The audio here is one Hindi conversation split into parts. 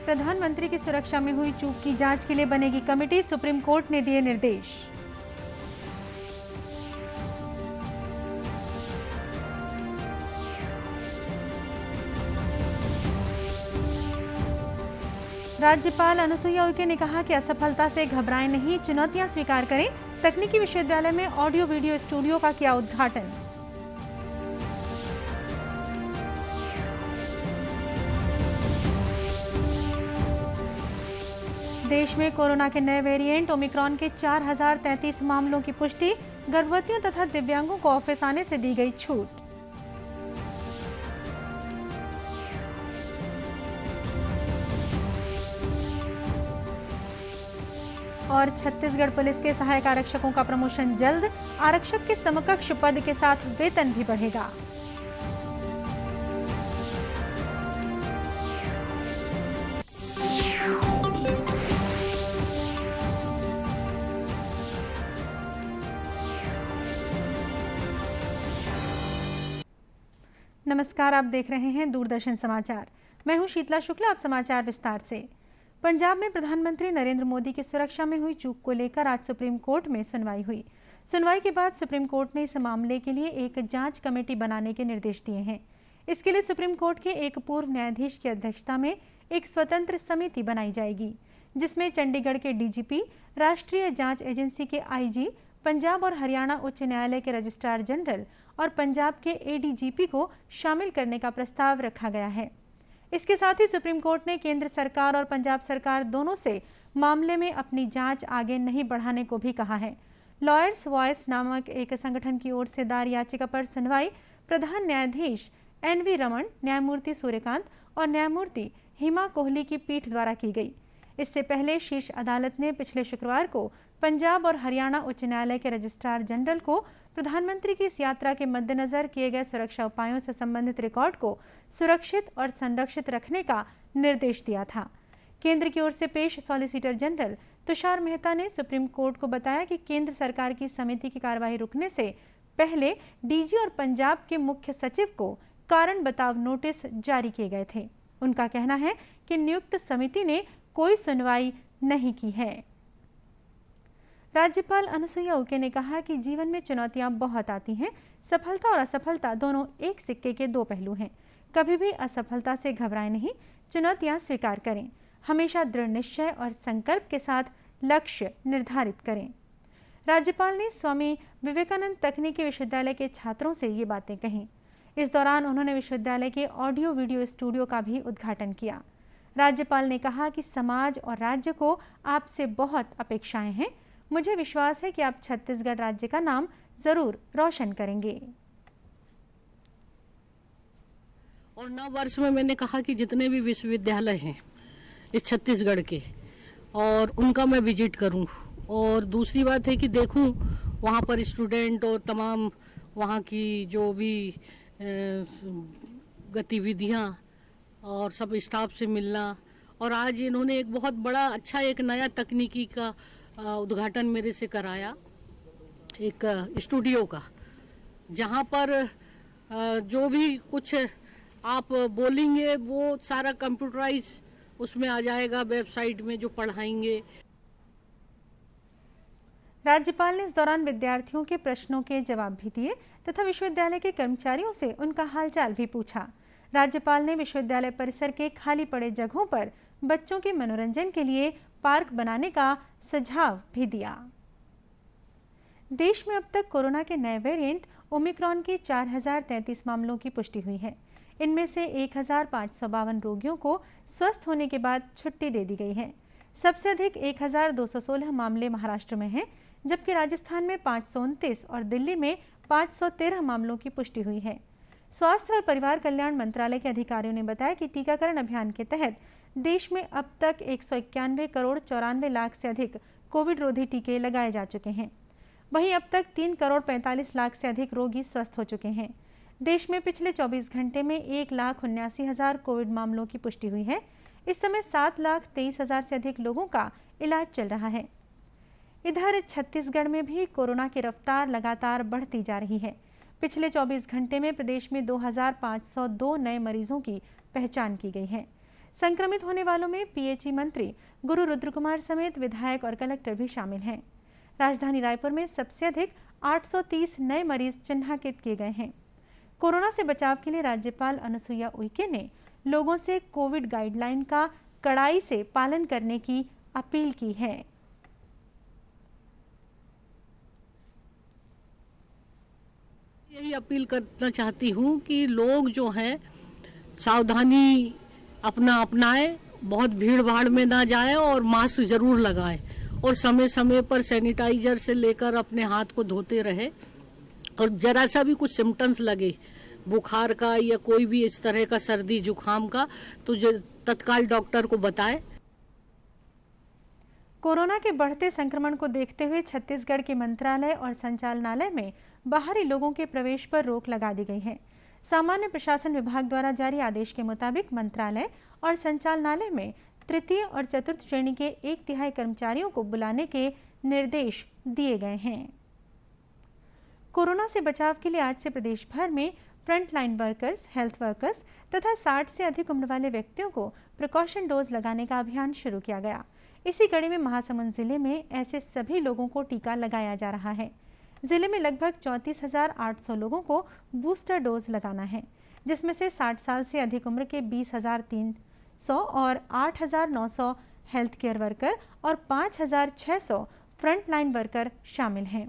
प्रधानमंत्री की सुरक्षा में हुई चूक की जांच के लिए बनेगी कमेटी, सुप्रीम कोर्ट ने दिए निर्देश। राज्यपाल अनुसुईया उइके ने कहा कि असफलता से घबराएं नहीं, चुनौतियां स्वीकार करें। तकनीकी विश्वविद्यालय में ऑडियो वीडियो स्टूडियो का किया उद्घाटन। देश में कोरोना के नए वेरिएंट ओमिक्रॉन के 4033 मामलों की पुष्टि। गर्भवतियों तथा दिव्यांगों को ऑफिस आने से दी गई छूट। और छत्तीसगढ़ पुलिस के सहायक आरक्षकों का प्रमोशन जल्द, आरक्षक के समकक्ष पद के साथ वेतन भी बढ़ेगा। नमस्कार, आप देख रहे हैं दूरदर्शन समाचार। मैं हूं शीतला शुक्ला। आप समाचार विस्तार से। पंजाब में प्रधानमंत्री नरेंद्र मोदी की सुरक्षा में हुई चूक को लेकर आज सुप्रीम कोर्ट में सुनवाई हुई। सुनवाई के बाद सुप्रीम कोर्ट ने इस मामले के लिए एक जांच कमेटी बनाने के निर्देश दिए हैं। इसके लिए सुप्रीम कोर्ट के एक पूर्व न्यायाधीश की अध्यक्षता में एक स्वतंत्र समिति बनाई जाएगी, जिसमें चंडीगढ़ के डीजीपी, राष्ट्रीय जांच एजेंसी के आईजी, पंजाब और हरियाणा उच्च न्यायालय के रजिस्ट्रार जनरल और पंजाब के एडीजीपी को शामिल करने का प्रस्ताव रखा गया है। इसके साथ ही सुप्रीम कोर्ट ने केंद्र सरकार और पंजाब सरकार दोनों से मामले में अपनी जांच आगे नहीं बढ़ाने को भी कहा है। लॉयर्स वॉइस नामक एक संगठन की ओर से दायर याचिका पर सुनवाई प्रधान न्यायाधीश एनवी रमन, न्यायमूर्ति सूर्यकांत और न्यायमूर्ति हिमा कोहली की पीठ द्वारा की गई। इससे पहले शीर्ष अदालत ने पिछले शुक्रवार को पंजाब और हरियाणा उच्च न्यायालय के रजिस्ट्रार जनरल को प्रधानमंत्री की इस यात्रा के मद्देनजर किए गए सुरक्षा उपायों से संबंधित रिकॉर्ड को सुरक्षित और संरक्षित रखने का निर्देश दिया था। केंद्र की ओर से पेश सॉलिसिटर जनरल तुषार मेहता ने सुप्रीम कोर्ट को बताया कि केंद्र सरकार की समिति की कार्रवाई रुकने से पहले डीजी और पंजाब के मुख्य सचिव को कारण बताओ नोटिस जारी किए गए थे। उनका कहना है कि नियुक्त समिति ने कोई सुनवाई नहीं की है। राज्यपाल अनुसुईया उइके ने कहा कि जीवन में चुनौतियां बहुत आती हैं। सफलता और असफलता दोनों एक सिक्के के दो पहलू हैं। कभी भी असफलता से घबराएं नहीं, चुनौतियां स्वीकार करें। हमेशा दृढ़ निश्चय और संकल्प के साथ लक्ष्य निर्धारित करें। राज्यपाल ने स्वामी विवेकानंद तकनीकी विश्वविद्यालय के छात्रों से ये बातें कहीं। इस दौरान उन्होंने विश्वविद्यालय के ऑडियो वीडियो स्टूडियो का भी उद्घाटन किया। राज्यपाल ने कहा कि समाज और राज्य को आपसे बहुत अपेक्षाएं हैं। मुझे विश्वास है कि आप छत्तीसगढ़ राज्य का नाम जरूर रोशन करेंगे। और नव वर्ष में मैंने कहा कि जितने भी विश्वविद्यालय हैं इस छत्तीसगढ़ के, और उनका मैं विजिट करूं। और दूसरी बात है कि देखूं वहां पर स्टूडेंट और तमाम वहां की जो भी गतिविधियां और सब स्टाफ से मिलना। और आज इन्होंने एक बहुत बड़ा अच्छा एक नया तकनीकी का उद्घाटन मेरे से कराया, एक स्टूडियो का, जहां पर जो भी कुछ आप बोलेंगे वो सारा कंप्यूटराइज उसमें आ जाएगा, वेबसाइट में जो पढ़ाएंगे। राज्यपाल ने इस दौरान विद्यार्थियों के प्रश्नों के जवाब भी दिए तथा विश्वविद्यालय के कर्मचारियों से उनका हालचाल भी पूछा। राज्यपाल ने विश्वविद्यालय परिसर के खाली पड़े जगहों पर बच्चों के मनोरंजन के लिए पार्क बनाने का सुझाव भी दिया। देश में अब तक कोरोना के नए वेरिएंट ओमिक्रॉन के 4033 मामलों की पुष्टि हुई है। इनमें से 1552 रोगियों को स्वस्थ होने के बाद छुट्टी दे दी गई है। सबसे अधिक 1216 मामले महाराष्ट्र में हैं, जबकि राजस्थान में 529 और दिल्ली में 513 मामलों की पुष्टि हुई है। स्वास्थ्य और परिवार कल्याण मंत्रालय के अधिकारियों ने बताया कि टीकाकरण अभियान के तहत देश में अब तक 191 करोड़ 94 लाख से अधिक कोविड रोधी टीके लगाए जा चुके हैं। वहीं अब तक 3 करोड़ 45 लाख से अधिक रोगी स्वस्थ हो चुके हैं। देश में पिछले 24 घंटे में 1,79,000 कोविड मामलों की पुष्टि हुई है। इस समय 7,23,000 से अधिक लोगों का इलाज चल रहा है। इधर छत्तीसगढ़ में भी कोरोना की रफ्तार लगातार बढ़ती जा रही है। पिछले 24 घंटे में प्रदेश में 2,502 नए मरीजों की पहचान की गई है। संक्रमित होने वालों में पीएचई मंत्री गुरु रुद्रकुमार समेत विधायक और कलेक्टर भी शामिल हैं। राजधानी रायपुर में सबसे अधिक 830 नए मरीज चिन्हांकित किए गए हैं। कोरोना से बचाव के लिए राज्यपाल अनुसुईया उइके ने लोगों से कोविड गाइडलाइन का कड़ाई से पालन करने की अपील की है। यही अपील करना चाहती हूँ कि लोग जो हैं सावधानी अपना अपनाएं, बहुत भीड़ भाड़ में ना जाएं और मास्क जरूर लगाएं और समय समय पर सैनिटाइजर से लेकर अपने हाथ को धोते रहे। और जरा सा भी कुछ सिम्टम्स लगे बुखार का या कोई भी इस तरह का सर्दी जुकाम का तो तत्काल डॉक्टर को बताएं। कोरोना के बढ़ते संक्रमण को देखते हुए छत्तीसगढ़ के मंत्रालय और संचालनालय में बाहरी लोगों के प्रवेश पर रोक लगा दी गई है। सामान्य प्रशासन विभाग द्वारा जारी आदेश के मुताबिक मंत्रालय और संचालनालय में तृतीय और चतुर्थ श्रेणी के 1/3 कर्मचारियों को बुलाने के निर्देश दिए गए हैं। कोरोना से बचाव के लिए आज से प्रदेश भर में फ्रंटलाइन वर्कर्स, हेल्थ वर्कर्स तथा 60 से अधिक उम्र वाले व्यक्तियों को प्रिकॉशन डोज लगाने का अभियान शुरू किया गया। इसी कड़ी में महासमुंद जिले में ऐसे सभी लोगों को टीका लगाया जा रहा है। जिले में लगभग 34,800 लोगों को बूस्टर डोज लगाना है, जिसमें से 60 साल से अधिक उम्र के 20,300 और 8,900 हेल्थ केयर वर्कर और 5,600 फ्रंटलाइन वर्कर शामिल हैं।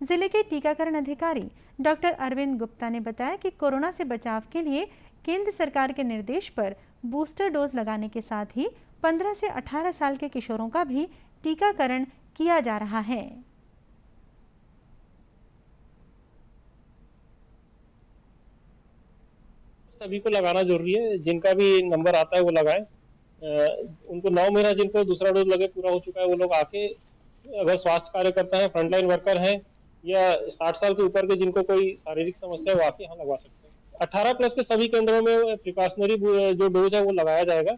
जिले के टीकाकरण अधिकारी डॉक्टर अरविंद गुप्ता ने बताया कि कोरोना से बचाव के लिए केंद्र सरकार के निर्देश पर बूस्टर डोज लगाने के साथ ही 15 से 18 साल के किशोरों का भी टीकाकरण किया जा रहा है। सभी को लगाना जरूरी है, जिनका भी नंबर आता है वो लगाएं। उनको 9 महीना जिनको दूसरा डोज लगे पूरा हो चुका है वो लोग आके, अगर स्वास्थ्य कार्यकर्ता है, फ्रंटलाइन वर्कर हैं या 60 साल के ऊपर के जिनको कोई शारीरिक समस्या है वो आके यहाँ लगवा सकते हैं। 18 प्लस के सभी केंद्रों में प्रिकॉशनरी जो डोज है वो लगाया जाएगा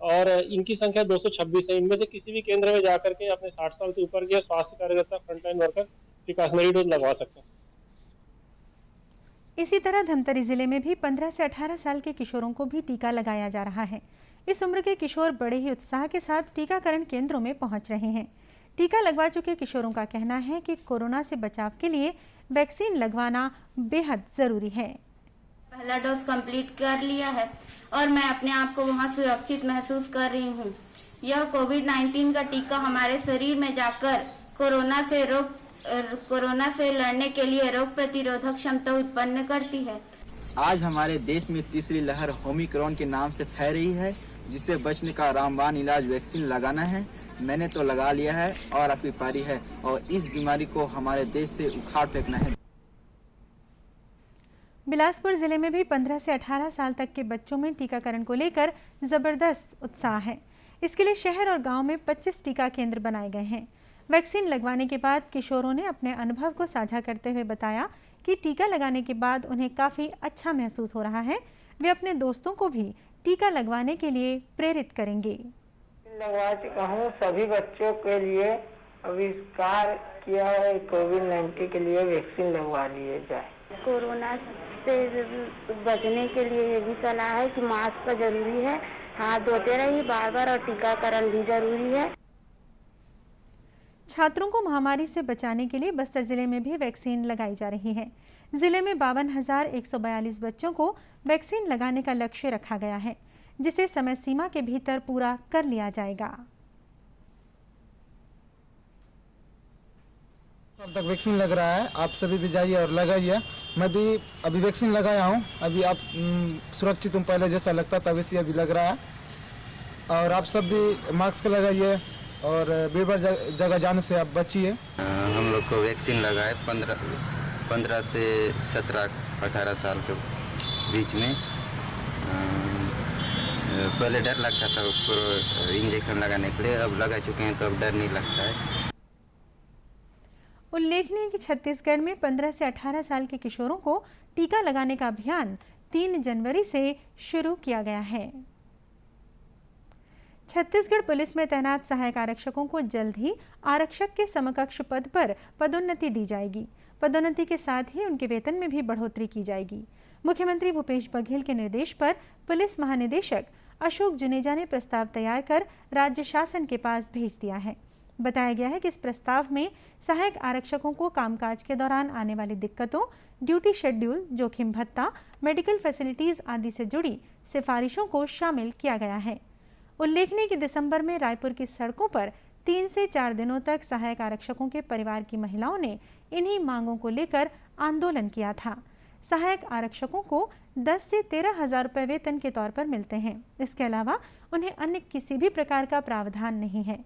और इनकी संख्या 226 है। इनमें से किसी भी केंद्र में जाकर के अपने 60 साल से ऊपर के स्वास्थ्य कार्यकर्ता, फ्रंटलाइन वर्कर प्रिकॉशनरी डोज लगवा सकते हैं। इसी तरह धमतरी जिले में भी 15 से 18 साल के किशोरों को भी टीका लगाया जा रहा है। इस उम्र के किशोर बड़े ही उत्साह के साथ टीकाकरण केंद्रों में पहुंच रहे हैं। टीका लगवा चुके किशोरों का कहना है कि कोरोना से बचाव के लिए वैक्सीन लगवाना बेहद जरूरी है। पहला डोज कंप्लीट कर लिया है और मैं अपने आप को वहां सुरक्षित महसूस कर रही हूं। यह कोविड-19 का टीका हमारे शरीर में जाकर कोरोना से लड़ने के लिए रोग प्रतिरोधक क्षमता उत्पन्न करती है। आज हमारे देश में तीसरी लहर ओमिक्रॉन के नाम से फैल रही है, जिससे बचने का रामबाण इलाज वैक्सीन लगाना है। मैंने तो लगा लिया है और आपकी पारी है और इस बीमारी को हमारे देश से उखाड़ फेंकना है। बिलासपुर जिले में भी 15 से 18 साल तक के बच्चों में टीकाकरण को लेकर जबरदस्त उत्साह है। इसके लिए शहर और गांव में 25 टीका केंद्र बनाए गए हैं। वैक्सीन लगवाने के बाद किशोरों ने अपने अनुभव को साझा करते हुए बताया कि टीका लगाने के बाद उन्हें काफ़ी अच्छा महसूस हो रहा है। वे अपने दोस्तों को भी टीका लगवाने के लिए प्रेरित करेंगे। लगवा चुका हूँ, सभी बच्चों के लिए आविष्कार किया है। कोविड-19 के लिए वैक्सीन लगवा लिए जाए। कोरोना से बचने के लिए ये भी सलाह है कि मास्क का जरूरी है, हाथ धोते रहिए बार-बार और टीकाकरण भी जरूरी है। छात्रों को महामारी से बचाने के लिए बस्तर जिले में भी वैक्सीन लगाई जा रही है। जिले में 52,142 बच्चों को वैक्सीन लगाने का लक्ष्य रखा गया है, जिसे समय सीमा के भीतर पूरा कर लिया जाएगा। अब तक वैक्सीन लग रहा है, आप सभी भी जाइए और लगाइए। मैं भी अभी वैक्सीन लगाया हूँ। अभी आप सुरक्षित हूँ, पहले जैसा लगता था वैसे अभी लग रहा है। और आप सब भी मास्क लगाइए और भीड़ जगह जाने से आप बचिए। हम लोग को वैक्सीन लगा है 15 से 17-18 साल के बीच में। पहले डर लगता था उसको इंजेक्शन लगाने के लिए, अब लगा चुके हैं तो अब डर नहीं लगता है। उल्लेखनीय है कि छत्तीसगढ़ में 15 से 18 साल के किशोरों को टीका लगाने का अभियान 3 जनवरी से शुरू किया गया है। छत्तीसगढ़ पुलिस में तैनात सहायक आरक्षकों को जल्द ही आरक्षक के समकक्ष पद पर पदोन्नति दी जाएगी। पदोन्नति के साथ ही उनके वेतन में भी बढ़ोतरी की जाएगी। मुख्यमंत्री भूपेश बघेल के निर्देश पर पुलिस महानिदेशक अशोक जुनेजा ने प्रस्ताव तैयार कर राज्य शासन के पास भेज दिया है। बताया गया है कि इस प्रस्ताव में सहायक आरक्षकों को कामकाज के दौरान आने वाली दिक्कतों, ड्यूटी शेड्यूल, जोखिम भत्ता, मेडिकल फैसिलिटीज आदि से जुड़ी सिफारिशों को शामिल किया गया है। उल्लेखनीय कि दिसंबर में रायपुर की सड़कों पर 3 से 4 दिनों तक सहायक आरक्षकों के परिवार की महिलाओं ने इन्हीं मांगों को लेकर आंदोलन किया था। सहायक आरक्षकों को 10 से 13 हजार रुपये वेतन के तौर पर मिलते हैं। इसके अलावा उन्हें अन्य किसी भी प्रकार का प्रावधान नहीं है।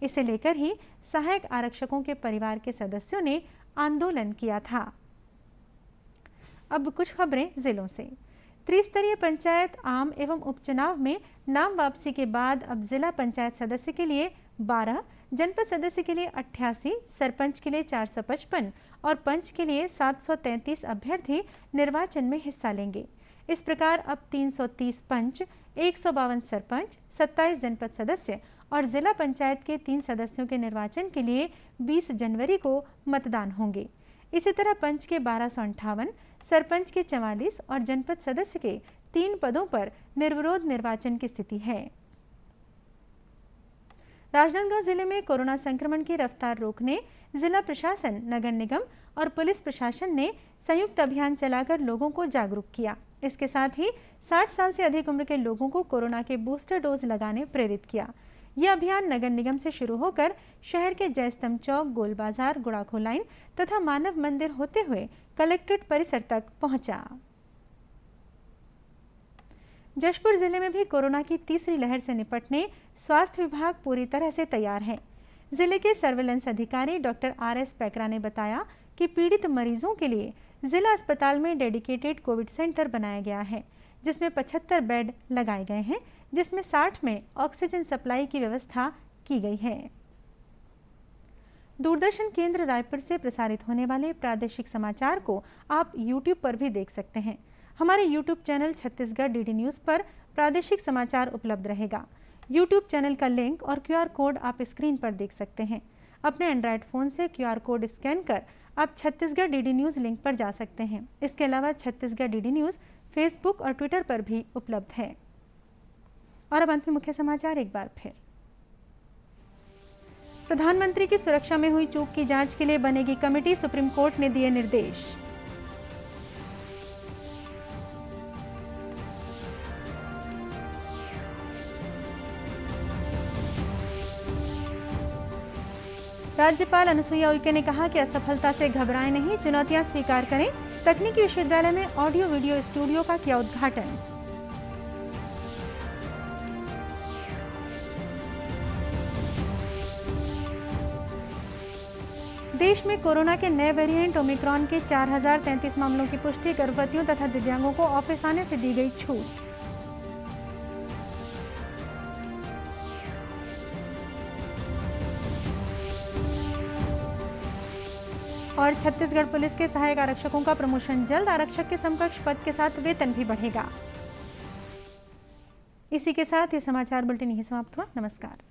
इसे लेकर ही सहायक आरक्षकों के परिवार के सदस्यों ने आंदोलन किया था। अब कुछ खबरें जिलों से। त्रिस्तरीय पंचायत आम एवं उपचुनाव में नाम वापसी के बाद अब जिला पंचायत सदस्य के लिए 12, जनपद सदस्य के लिए 88, सरपंच के लिए 455 और पंच के लिए 733 अभ्यर्थी निर्वाचन में हिस्सा लेंगे। इस प्रकार अब 330 पंच, 152 सरपंच, 27 जनपद सदस्य और जिला पंचायत के 3 सदस्यों के निर्वाचन के लिए 20 जनवरी को मतदान होंगे। इसी तरह पंच के 1258, सरपंच के 44 और जनपद सदस्य के 3 पदों पर निर्विरोध निर्वाचन की स्थिति है। राजनांदगांव जिले में कोरोना संक्रमण की रफ्तार रोकने जिला प्रशासन, नगर निगम और पुलिस प्रशासन ने संयुक्त अभियान चलाकर लोगों को जागरूक किया। इसके साथ ही 60 साल से अधिक उम्र के लोगों को कोरोना के बूस्टर डोज लगाने प्रेरित किया। यह अभियान नगर निगम से शुरू होकर शहर के जयस्तंभ चौक, गोल बाजार, गुड़ाखो लाइन तथा मानव मंदिर होते हुए कलेक्ट्रेट परिसर तक पहुंचा। जशपुर जिले में भी कोरोना की तीसरी लहर से निपटने स्वास्थ्य विभाग पूरी तरह से तैयार है। जिले के सर्वेलेंस अधिकारी डॉक्टर RS पैकरा ने बताया कि पीड़ित मरीजों के लिए जिला अस्पताल में डेडिकेटेड कोविड सेंटर बनाया गया है, जिसमें 75 बेड लगाए गए हैं, जिसमें 60 में ऑक्सीजन सप्लाई की व्यवस्था की गई है। दूरदर्शन केंद्र रायपुर से प्रसारित होने वाले प्रादेशिक समाचार को आप YouTube पर भी देख सकते हैं। हमारे YouTube channel Chhattisgarh DD news पर प्रादेशिक समाचार उपलब्ध रहेगा। YouTube चैनल का लिंक और QR कोड आप स्क्रीन पर देख सकते हैं। अपने एंड्रॉयड फ़ोन से QR कोड स्कैन कर आप छत्तीसगढ़ DD न्यूज़ लिंक पर जा सकते हैं। इसके अलावा छत्तीसगढ़ DD न्यूज़ फेसबुक और ट्विटर पर भी उपलब्ध है। और अब अंत में मुख्य समाचार एक बार फिर। प्रधानमंत्री की सुरक्षा में हुई चूक की जांच के लिए बनेगी कमेटी, सुप्रीम कोर्ट ने दिए निर्देश। राज्यपाल अनुसुईया उइके ने कहा कि असफलता से घबराएं नहीं, चुनौतियां स्वीकार करें। तकनीकी विश्वविद्यालय में ऑडियो वीडियो स्टूडियो का किया उद्घाटन। देश में कोरोना के नए वेरिएंट ओमिक्रॉन के 4033 मामलों की पुष्टि। गर्भवतियों तथा दिव्यांगों को ऑफिस आने से दी गई छूट। और छत्तीसगढ़ पुलिस के सहायक आरक्षकों का प्रमोशन जल्द। आरक्षक के समकक्ष पद के साथ वेतन भी बढ़ेगा। इसी के साथ ये समाचार बुलेटिन यहीं समाप्त हुआ। नमस्कार।